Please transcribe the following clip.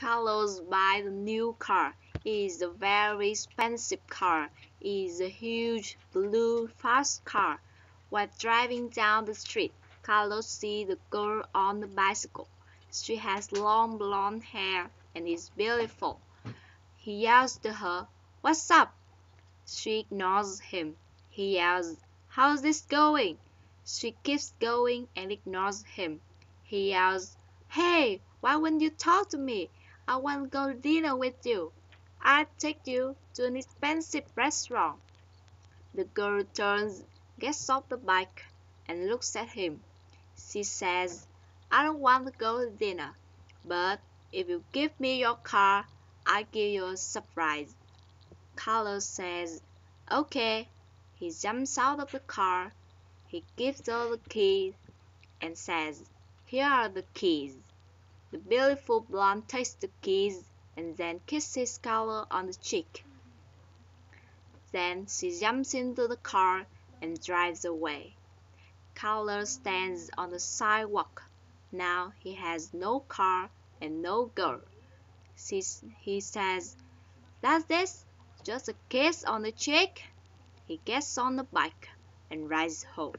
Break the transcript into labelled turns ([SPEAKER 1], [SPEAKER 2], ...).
[SPEAKER 1] Carlos buys a new car. It is a very expensive car. It is a huge, blue, fast car. While driving down the street, Carlos sees the girl on the bicycle. She has long blonde hair and is beautiful. He yells to her, "What's up?" She ignores him. He yells, "How's this going?" She keeps going and ignores him. He yells, "Hey, why won't you talk to me? I want to go to dinner with you. I'll take you to an expensive restaurant." The girl turns, gets off the bike, and looks at him. She says, "I don't want to go to dinner, but if you give me your car, I'll give you a surprise." Carlos says, "Okay." He jumps out of the car. He gives her the keys and says, "Here are the keys." The beautiful blonde takes the keys and then kisses Carlos on the cheek. Then she jumps into the car and drives away. Carlos stands on the sidewalk. Now he has no car and no girl. He says, "That's this? Just a kiss on the cheek?" He gets on the bike and rides home.